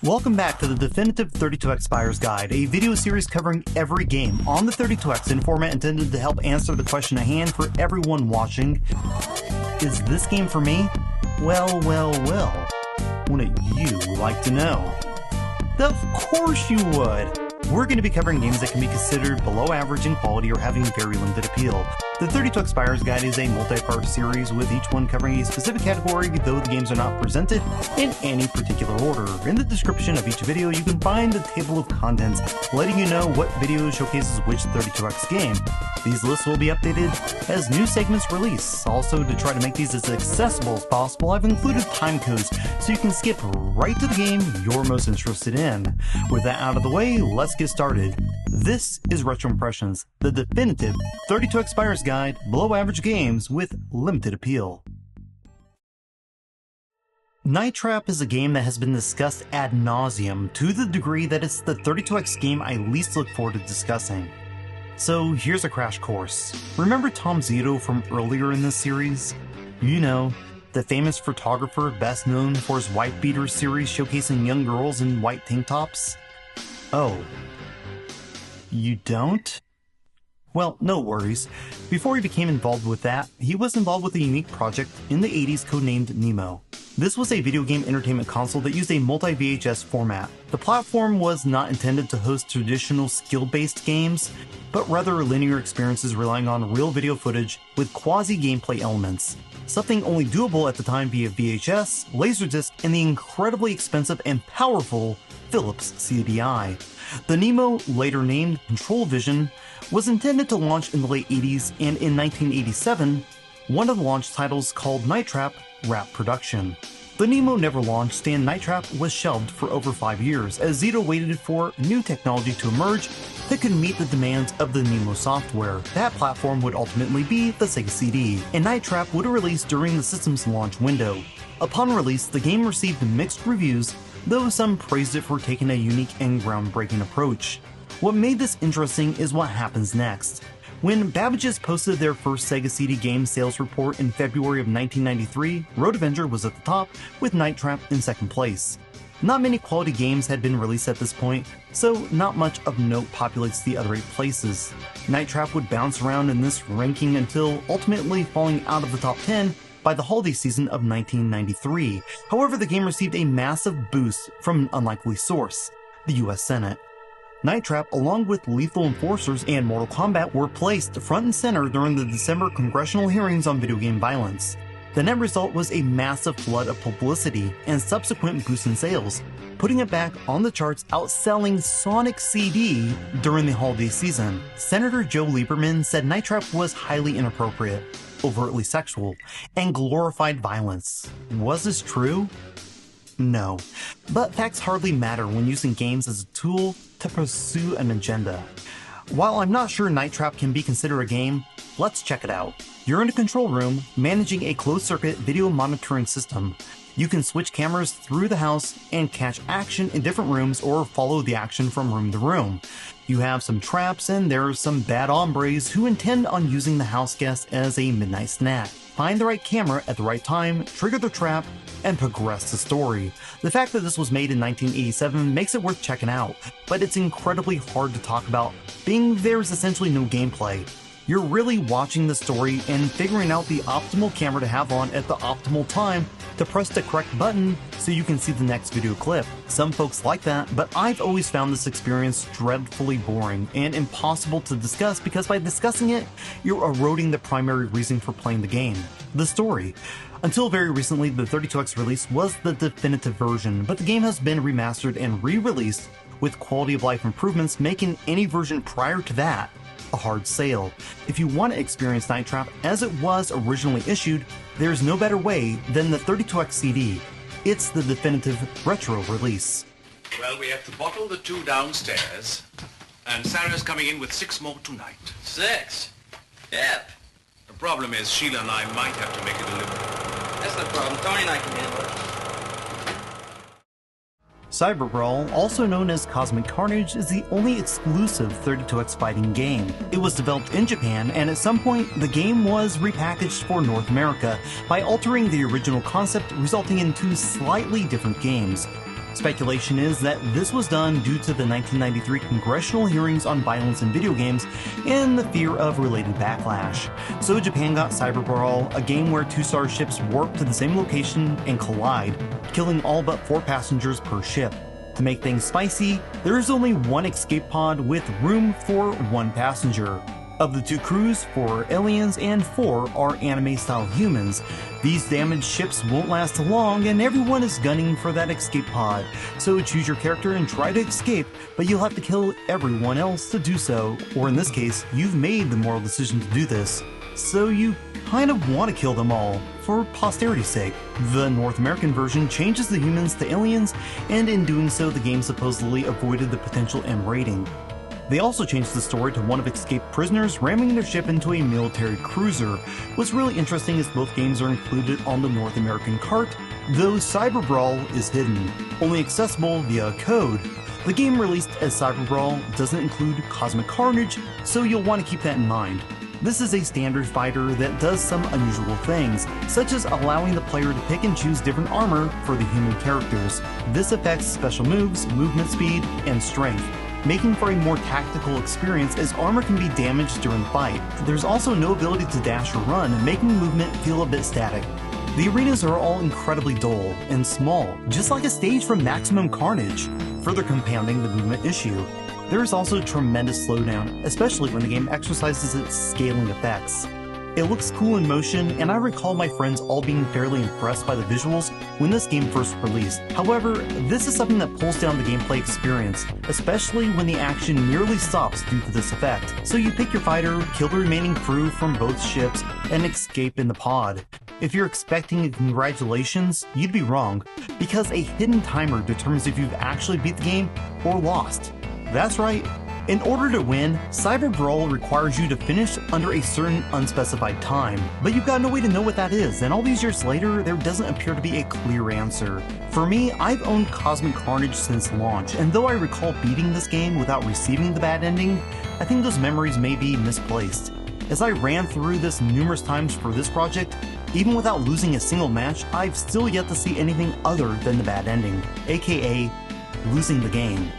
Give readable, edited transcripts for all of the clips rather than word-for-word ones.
Welcome back to the Definitive 32X Buyer's Guide, a video series covering every game on the 32X in a format intended to help answer the question at hand for everyone watching. Is this game for me? Well. Wouldn't you like to know? Of course you would! We're going to be covering games that can be considered below average in quality or having very limited appeal. The 32X Buyer's Guide is a multi-part series with each one covering a specific category, though the games are not presented in any particular order. In the description of each video, you can find a table of contents letting you know what video showcases which 32X game. These lists will be updated as new segments release. Also, to try to make these as accessible as possible, I've included time codes so you can skip right to the game you're most interested in. With that out of the way, let's get started. This is Retro Impressions, the definitive 32X Buyer's Guide, below average games with limited appeal. Night Trap is a game that has been discussed ad nauseum to the degree that it's the 32X game I least look forward to discussing. So here's a crash course. Remember Tom Zito from earlier in this series? You know, the famous photographer best known for his Wife Beater series showcasing young girls in white tank tops? Oh, you don't? Well, no worries. Before he became involved with that, he was involved with a unique project in the 80s codenamed Nemo. This was a video game entertainment console that used a multi-VHS format. The platform was not intended to host traditional skill-based games, but rather linear experiences relying on real video footage with quasi-gameplay elements. Something only doable at the time via VHS, Laserdisc, and the incredibly expensive and powerful Philips CDI. The Nemo, later named Control Vision, was intended to launch in the late 80s, and in 1987, one of the launch titles called Night Trap wrapped production. The Nemo never launched, and Night Trap was shelved for over 5 years as Zito waited for new technology to emerge that could meet the demands of the Nemo software. That platform would ultimately be the Sega CD, and Night Trap would release during the system's launch window. Upon release, the game received mixed reviews, though some praised it for taking a unique and groundbreaking approach. What made this interesting is what happens next. When Babbage's posted their first Sega CD game sales report in February of 1993, Road Avenger was at the top, with Night Trap in second place. Not many quality games had been released at this point, so not much of note populates the other 8 places. Night Trap would bounce around in this ranking until ultimately falling out of the top 10 by the holiday season of 1993. However, the game received a massive boost from an unlikely source, the US Senate. Night Trap, along with Lethal Enforcers and Mortal Kombat, were placed front and center during the December congressional hearings on video game violence. The net result was a massive flood of publicity and subsequent boost in sales, putting it back on the charts, outselling Sonic CD during the holiday season. Senator Joe Lieberman said Night Trap was highly inappropriate, overtly sexual, and glorified violence. Was this true? No, but facts hardly matter when using games as a tool to pursue an agenda. While I'm not sure Night Trap can be considered a game, let's check it out. You're in a control room managing a closed-circuit video monitoring system. You can switch cameras through the house and catch action in different rooms or follow the action from room to room. You have some traps, and there are some bad hombres who intend on using the house guest as a midnight snack. Find the right camera at the right time, trigger the trap, and progress the story. The fact that this was made in 1987 makes it worth checking out, but it's incredibly hard to talk about, being there's essentially no gameplay. You're really watching the story and figuring out the optimal camera to have on at the optimal time to press the correct button so you can see the next video clip. Some folks like that, but I've always found this experience dreadfully boring and impossible to discuss because by discussing it, you're eroding the primary reason for playing the game, the story. Until very recently, the 32X release was the definitive version, but the game has been remastered and re-released with quality of life improvements, making any version prior to that a hard sale. If you want to experience Night Trap as it was originally issued, there's no better way than the 32X CD. It's the definitive retro release. Well, we have to bottle the 2 downstairs, and Sarah's coming in with 6 more tonight. 6? Yep. The problem is Sheila and I might have to make a delivery. That's no problem. Tony and I can handle it. Cyber Brawl, also known as Cosmic Carnage, is the only exclusive 32X fighting game. It was developed in Japan, and at some point, the game was repackaged for North America by altering the original concept, resulting in 2 slightly different games. Speculation is that this was done due to the 1993 congressional hearings on violence in video games and the fear of related backlash. So Japan got Cyber Brawl, a game where two starships warp to the same location and collide, killing all but 4 passengers per ship. To make things spicy, there is only one escape pod with room for 1 passenger. Of the 2 crews, 4 are aliens and 4 are anime-style humans. These damaged ships won't last long and everyone is gunning for that escape pod, so choose your character and try to escape, but you'll have to kill everyone else to do so, or in this case, you've made the moral decision to do this. So you kind of want to kill them all, for posterity's sake. The North American version changes the humans to aliens, and in doing so the game supposedly avoided the potential M rating. They also changed the story to one of escaped prisoners ramming their ship into a military cruiser. What's really interesting is both games are included on the North American cart, though Cyber Brawl is hidden, only accessible via a code. The game released as Cyber Brawl doesn't include Cosmic Carnage, so you'll want to keep that in mind. This is a standard fighter that does some unusual things, such as allowing the player to pick and choose different armor for the human characters. This affects special moves, movement speed, and strength, making for a more tactical experience as armor can be damaged during the fight. There's also no ability to dash or run, making movement feel a bit static. The arenas are all incredibly dull and small, just like a stage from Maximum Carnage, further compounding the movement issue. There is also tremendous slowdown, especially when the game exercises its scaling effects. It looks cool in motion, and I recall my friends all being fairly impressed by the visuals when this game first released. However, this is something that pulls down the gameplay experience, especially when the action nearly stops due to this effect. So you pick your fighter, kill the remaining crew from both ships, and escape in the pod. If you're expecting a congratulations, you'd be wrong, because a hidden timer determines if you've actually beat the game or lost. That's right. In order to win, Cyber Brawl requires you to finish under a certain unspecified time, but you've got no way to know what that is, and all these years later, there doesn't appear to be a clear answer. For me, I've owned Cosmic Carnage since launch, and though I recall beating this game without receiving the bad ending, I think those memories may be misplaced. As I ran through this numerous times for this project, even without losing a single match, I've still yet to see anything other than the bad ending, aka losing the game.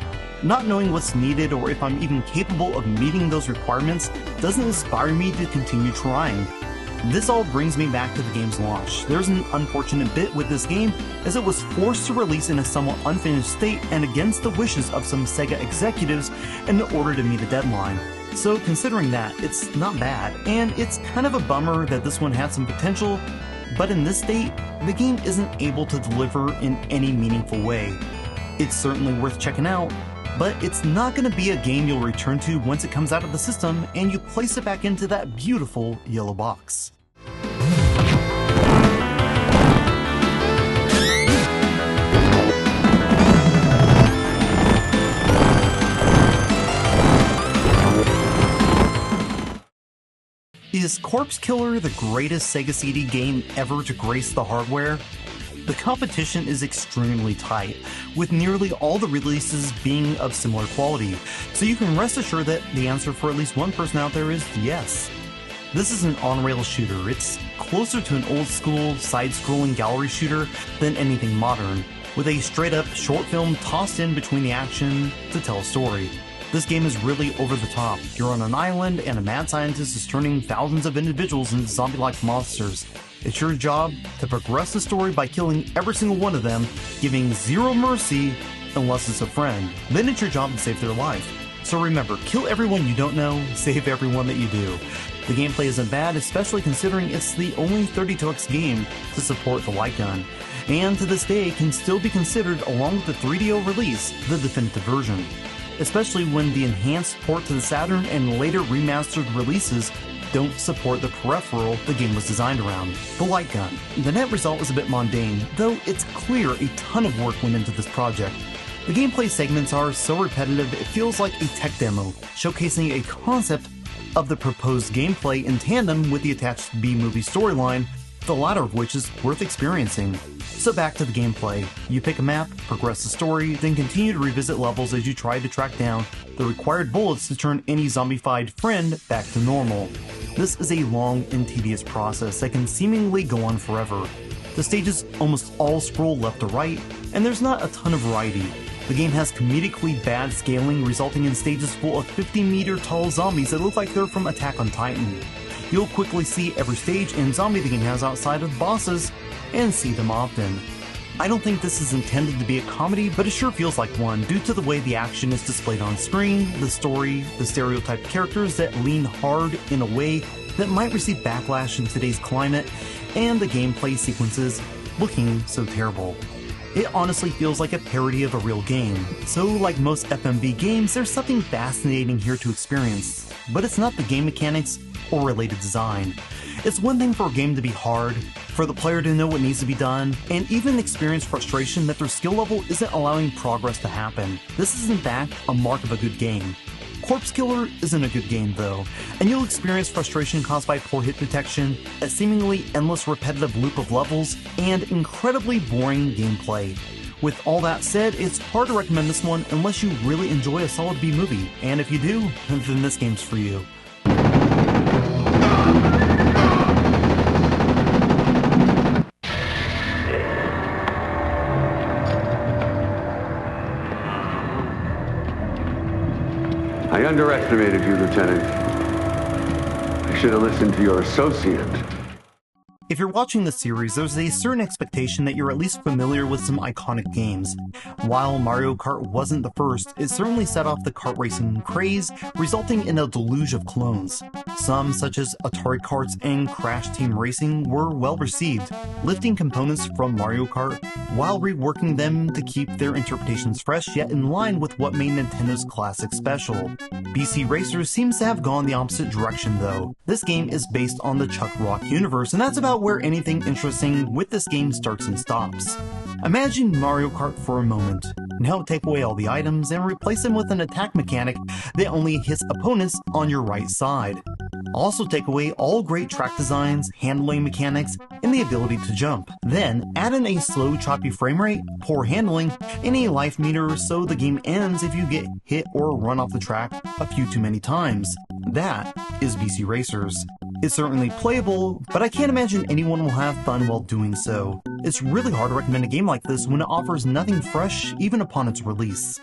Not knowing what's needed or if I'm even capable of meeting those requirements doesn't inspire me to continue trying. This all brings me back to the game's launch. There's an unfortunate bit with this game, as it was forced to release in a somewhat unfinished state and against the wishes of some Sega executives in order to meet a deadline. So considering that, it's not bad, and it's kind of a bummer that this one had some potential, but in this state, the game isn't able to deliver in any meaningful way. It's certainly worth checking out, but it's not going to be a game you'll return to once it comes out of the system and you place it back into that beautiful yellow box. Is Corpse Killer the greatest Sega CD game ever to grace the hardware? The competition is extremely tight, with nearly all the releases being of similar quality, so you can rest assured that the answer for at least one person out there is yes. This is an on-rail shooter. It's closer to an old-school, side-scrolling gallery shooter than anything modern, with a straight-up short film tossed in between the action to tell a story. This game is really over the top. You're on an island and a mad scientist is turning thousands of individuals into zombie-like monsters. It's your job to progress the story by killing every single one of them, giving zero mercy unless it's a friend. Then it's your job to save their life. So remember, kill everyone you don't know, save everyone that you do. The gameplay isn't bad, especially considering it's the only 32X game to support the light gun, and to this day can still be considered, along with the 3DO release, the definitive version. Especially when the enhanced port to the Saturn and later remastered releases don't support the peripheral the game was designed around, the light gun. The net result is a bit mundane, though it's clear a ton of work went into this project. The gameplay segments are so repetitive it feels like a tech demo, showcasing a concept of the proposed gameplay in tandem with the attached B-movie storyline, the latter of which is worth experiencing. So back to the gameplay. You pick a map, progress the story, then continue to revisit levels as you try to track down the required bullets to turn any zombified friend back to normal. This is a long and tedious process that can seemingly go on forever. The stages almost all scroll left to right, and there's not a ton of variety. The game has comedically bad scaling, resulting in stages full of 50-meter tall zombies that look like they're from Attack on Titan. You'll quickly see every stage and zombie the game has outside of the bosses, and see them often. I don't think this is intended to be a comedy, but it sure feels like one due to the way the action is displayed on screen, the story, the stereotyped characters that lean hard in a way that might receive backlash in today's climate, and the gameplay sequences looking so terrible. It honestly feels like a parody of a real game, so like most FMV games, there's something fascinating here to experience, but it's not the game mechanics or related design. It's one thing for a game to be hard, for the player to know what needs to be done, and even experience frustration that their skill level isn't allowing progress to happen. This is in fact a mark of a good game. Corpse Killer isn't a good game though, and you'll experience frustration caused by poor hit detection, a seemingly endless repetitive loop of levels, and incredibly boring gameplay. With all that said, it's hard to recommend this one unless you really enjoy a solid B movie, and if you do, then this game's for you. I underestimated you, Lieutenant. I should have listened to your associate. If you're watching the series, there's a certain expectation that you're at least familiar with some iconic games. While Mario Kart wasn't the first, it certainly set off the kart racing craze, resulting in a deluge of clones. Some, such as Atari Karts and Crash Team Racing, were well received, lifting components from Mario Kart while reworking them to keep their interpretations fresh yet in line with what made Nintendo's classic special. BC Racers seems to have gone the opposite direction though. This game is based on the Chuck Rock universe, and that's about where anything interesting with this game starts and stops. Imagine Mario Kart for a moment. Now take away all the items and replace them with an attack mechanic that only hits opponents on your right side. Also take away all great track designs, handling mechanics, and the ability to jump. Then add in a slow, choppy frame rate, poor handling, and a life meter so the game ends if you get hit or run off the track a few too many times. That is BC Racers. It's certainly playable, but I can't imagine anyone will have fun while doing so. It's really hard to recommend a game like this when it offers nothing fresh even upon its release.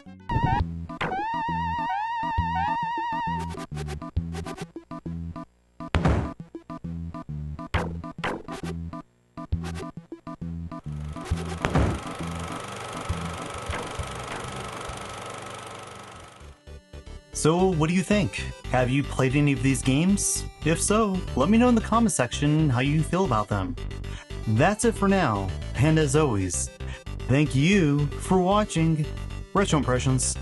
So what do you think? Have you played any of these games? If so, let me know in the comment section how you feel about them. That's it for now, and as always, thank you for watching Retro Impressions.